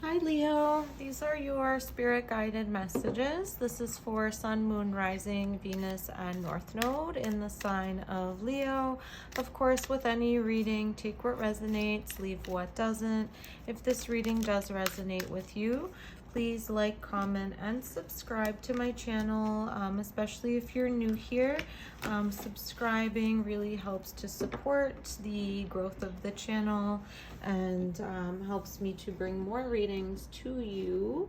Hi Leo, these are your spirit guided messages. This is for Sun, Moon, Rising, Venus, and North Node in the sign of Leo. Of course, with any reading, take what resonates, leave what doesn't. If this reading does resonate with you, please like, comment, and subscribe to my channel, especially if you're new here. Subscribing really helps to support the growth of the channel and helps me to bring more readings to you.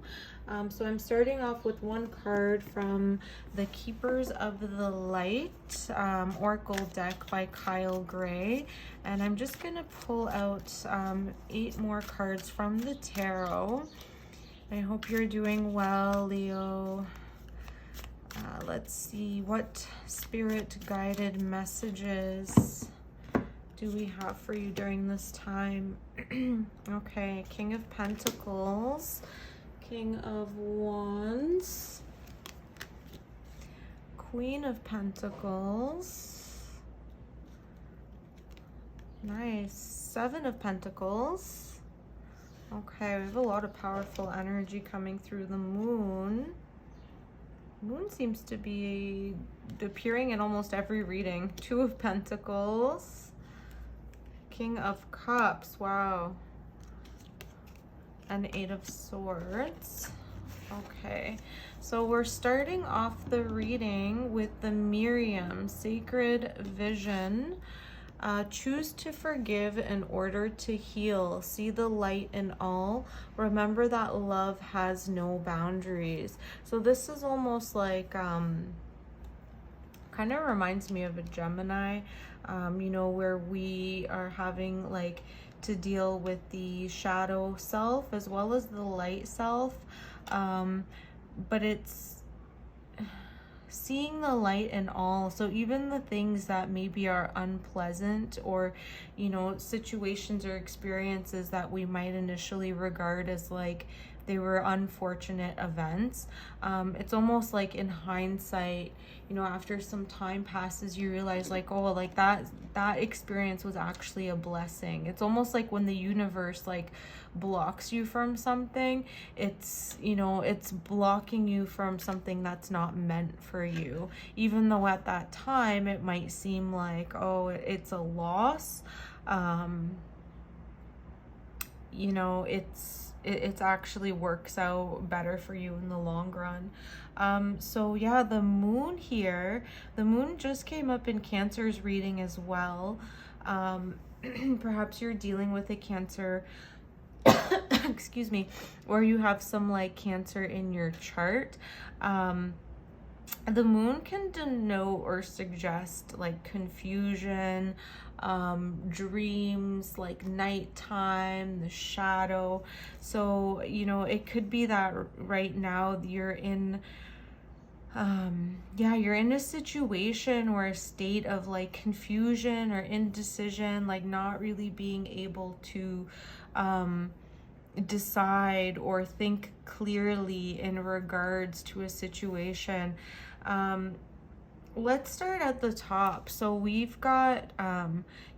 So I'm starting off with one card from the Keepers of the Light Oracle deck by Kyle Gray. And I'm just going to pull out 8 more cards from the tarot. I hope you're doing well, Leo. Let's see, what spirit guided messages do we have for you during this time? Okay, King of Pentacles, King of Wands, Queen of Pentacles, nice, 7 of Pentacles. Okay, we have a lot of powerful energy coming through the moon. Moon seems to be appearing in almost every reading. 2 of Pentacles, King of Cups, wow, and 8 of Swords. Okay, so we're starting off the reading with the Miriam Sacred Vision. Choose to forgive in order to heal. See the light in all. Remember that love has no boundaries. So this is almost like, kind of reminds me of a Gemini, you know, where we are having like to deal with the shadow self as well as the light self. But it's seeing the light in all. So even the things that maybe are unpleasant, or you know, situations or experiences that we might initially regard as like they were unfortunate events, it's almost like in hindsight, you know, after some time passes, you realize like, oh, like that experience was actually a blessing. It's almost like when the universe like blocks you from something, it's, you know, it's blocking you from something that's not meant for you, even though at that time it might seem like, oh, it's a loss. You know, it actually works out better for you in the long run. So yeah, the moon here, the moon just came up in Cancer's reading as well. Perhaps you're dealing with a Cancer excuse me, or you have some like Cancer in your chart. The moon can denote or suggest like confusion, dreams, like nighttime, the shadow. So, you know, it could be that right now you're in you're in a situation or a state of like confusion or indecision, like not really being able to decide or think clearly in regards to a situation. Let's start at the top. So we've got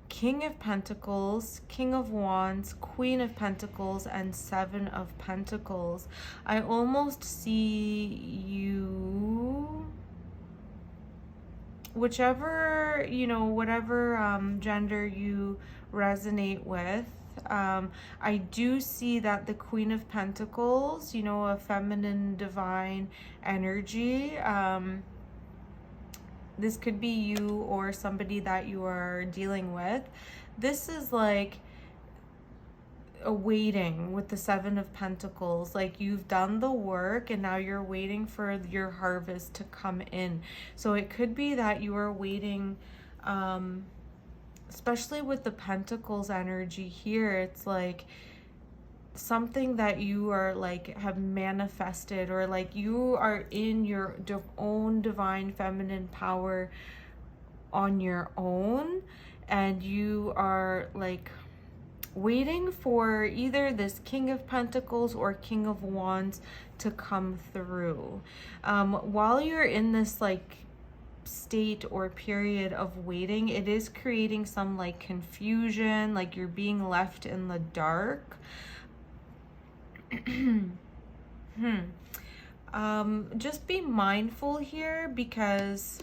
King of Pentacles, King of Wands, Queen of Pentacles, and 7 of Pentacles. I almost see you, whichever, you know, whatever gender you resonate with. I do see that the Queen of Pentacles, you know, a feminine divine energy. This could be you or somebody that you are dealing with. This is like a waiting with the 7 of Pentacles. Like you've done the work and now you're waiting for your harvest to come in. So it could be that you are waiting, especially with the Pentacles energy here. It's like something that you are like have manifested, or like you are in your own divine feminine power on your own, and you are like waiting for either this King of Pentacles or King of Wands to come through. While you're in this like state or period of waiting, it is creating some like confusion, like you're being left in the dark. Just be mindful here because,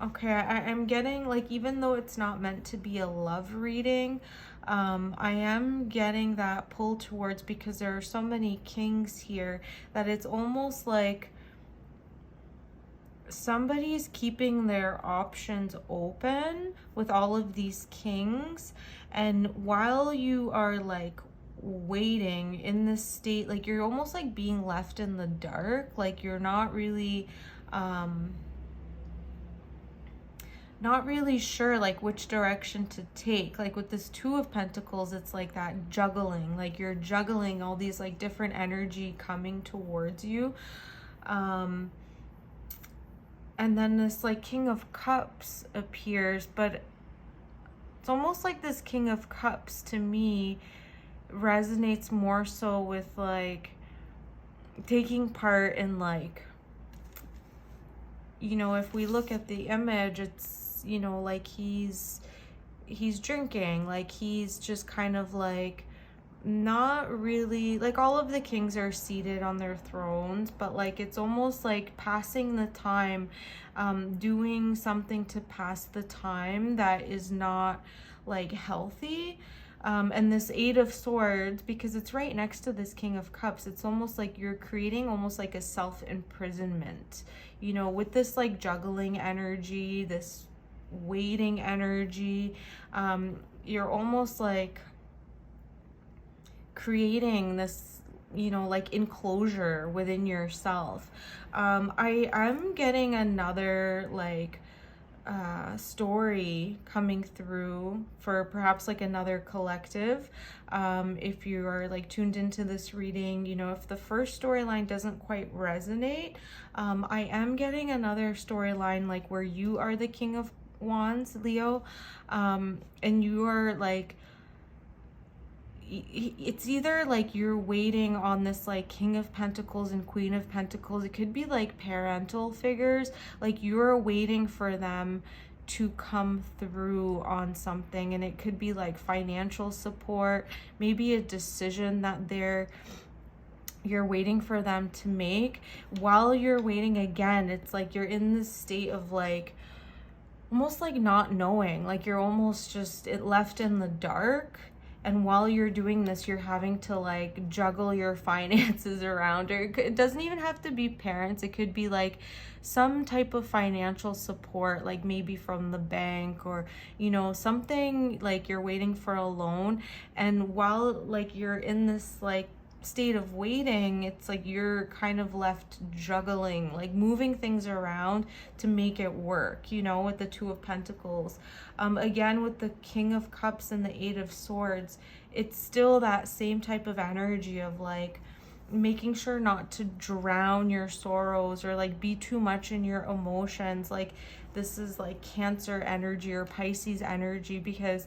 okay, I'm getting, like, even though it's not meant to be a love reading, I am getting that pull towards, because there are so many kings here, that it's almost like somebody's keeping their options open with all of these kings. And while you are like waiting in this state, like you're almost like being left in the dark, like you're not really sure like which direction to take. Like with this Two of Pentacles, it's like that juggling, like you're juggling all these like different energy coming towards you. And then this like King of Cups appears, but it's almost like this King of Cups to me resonates more so with like taking part in, like, you know, if we look at the image, it's, you know, like he's drinking, like he's just kind of like not really, like all of the kings are seated on their thrones, but like it's almost like passing the time, doing something to pass the time that is not like healthy. And this Eight of Swords, because it's right next to this King of Cups, it's almost like you're creating almost like a self-imprisonment, you know, with this like juggling energy, this waiting energy. You're almost like creating this, you know, like enclosure within yourself. I'm getting another like story coming through for perhaps like another collective. If you are like tuned into this reading, you know, if the first storyline doesn't quite resonate, I am getting another storyline like where you are the King of Wands, Leo, and you are like, it's either like you're waiting on this like King of Pentacles and Queen of Pentacles. It could be like parental figures, like you're waiting for them to come through on something, and it could be like financial support, maybe a decision that you're waiting for them to make. While you're waiting, again, it's like you're in this state of like almost like not knowing, like you're almost just left in the dark. And while you're doing this, you're having to like juggle your finances around, or it doesn't even have to be parents. It could be like some type of financial support, like maybe from the bank, or, you know, something like you're waiting for a loan. And while like you're in this like state of waiting, it's like you're kind of left juggling, like moving things around to make it work, you know, with the Two of Pentacles. Again, with the King of Cups and the Eight of Swords, it's still that same type of energy of like making sure not to drown your sorrows or like be too much in your emotions. Like this is like Cancer energy or Pisces energy, because,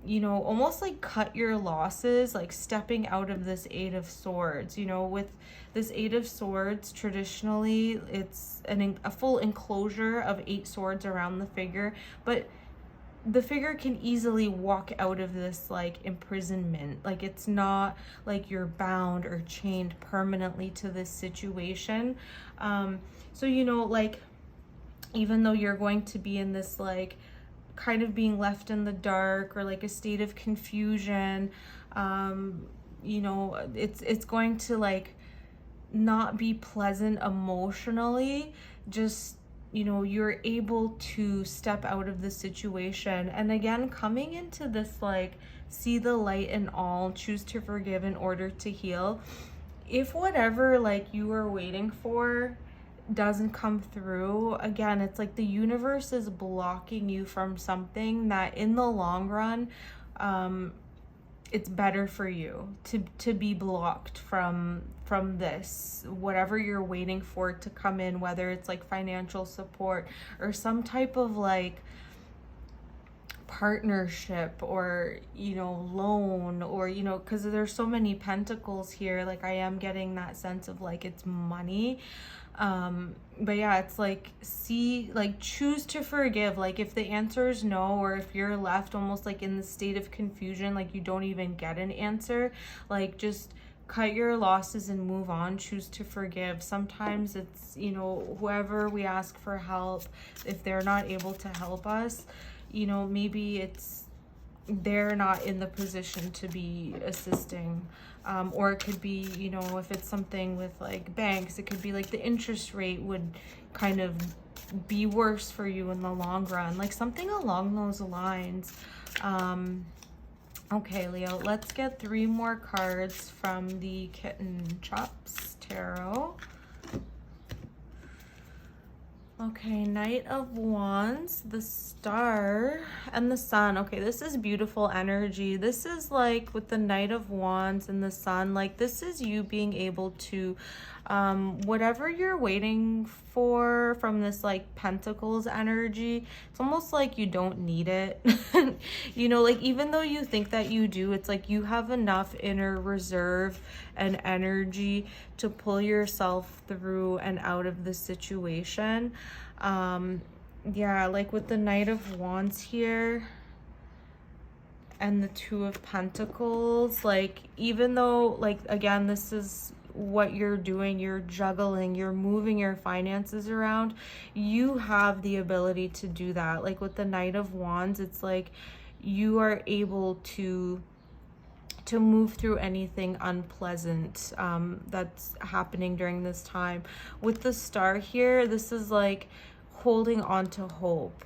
you know, almost like cut your losses, like stepping out of this Eight of Swords. You know, with this Eight of Swords, traditionally it's a full enclosure of 8 swords around the figure, but the figure can easily walk out of this like imprisonment. Like it's not like you're bound or chained permanently to this situation. So, you know, like even though you're going to be in this like kind of being left in the dark or like a state of confusion, you know, it's going to like not be pleasant emotionally. Just, you know, you're able to step out of the situation. And again, coming into this like see the light in all, choose to forgive in order to heal. If whatever like you were waiting for doesn't come through, again, it's like the universe is blocking you from something that in the long run, it's better for you to be blocked from this, whatever you're waiting for to come in, whether it's like financial support or some type of like partnership or, you know, loan, or, you know, because there's so many pentacles here. Like I am getting that sense of like it's money. But yeah, it's like, see, like, choose to forgive. Like, if the answer is no, or if you're left almost like in the state of confusion, like you don't even get an answer, like, just cut your losses and move on. Choose to forgive. Sometimes it's, you know, whoever we ask for help, if they're not able to help us, you know, maybe it's they're not in the position to be assisting. Or it could be, you know, if it's something with like banks, it could be like the interest rate would kind of be worse for you in the long run, like something along those lines. Okay, Leo, let's get 3 more cards from the Kitten Chops Tarot. Okay, Knight of Wands, the Star, and the Sun. Okay, this is beautiful energy. This is like with the Knight of Wands and the Sun, like this is you being able to, whatever you're waiting for from this like Pentacles energy, it's almost like you don't need it. You know, like even though you think that you do, it's like you have enough inner reserve and energy to pull yourself through and out of the situation. Yeah, like with the Knight of Wands here and the Two of Pentacles, like even though, like, again, this is what you're doing, you're juggling, you're moving your finances around, you have the ability to do that. Like with the Knight of Wands, it's like you are able to move through anything unpleasant that's happening during this time. With the Star here, this is like holding on to hope.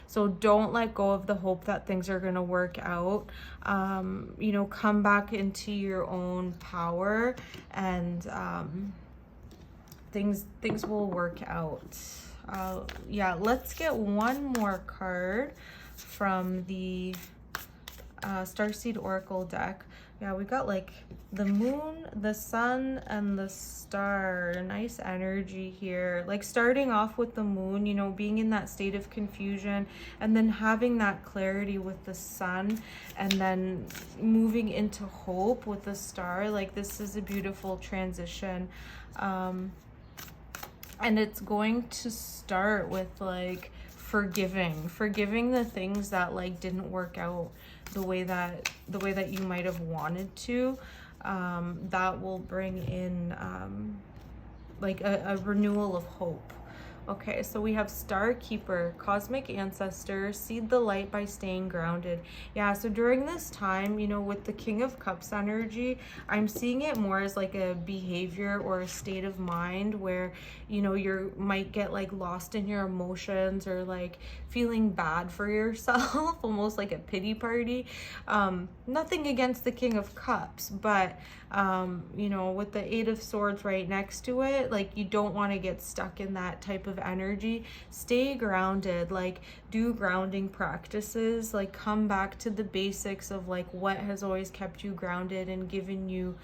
So don't let go of the hope that things are going to work out. You know, come back into your own power, and things will work out. Yeah, let's get one more card from the Starseed Oracle deck. Yeah, we got like the Moon, the Sun, and the Star. Nice energy here. Like starting off with the Moon, you know, being in that state of confusion, and then having that clarity with the Sun, and then moving into hope with the Star. Like this is a beautiful transition. And it's going to start with like forgiving the things that like didn't work out the way that you might have wanted to. That will bring in like a renewal of hope. Okay, so we have Star Keeper, Cosmic Ancestor, seed the light by staying grounded. Yeah, so during this time, you know, with the King of Cups energy, I'm seeing it more as like a behavior or a state of mind where, you know, you might get like lost in your emotions or like feeling bad for yourself, almost like a pity party. Nothing against the King of Cups, but you know, with the Eight of Swords right next to it, like you don't want to get stuck in that type of energy. Stay grounded, like do grounding practices, like come back to the basics of like what has always kept you grounded and given you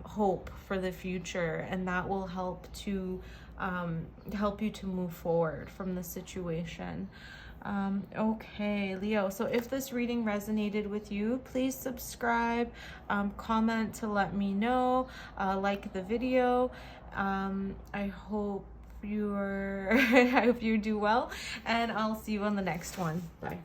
hope for the future, and that will help you to move forward from the situation. Okay, Leo, so if this reading resonated with you, please subscribe, comment to let me know, like the video. I hope I hope you do well, and I'll see you on the next one. Bye.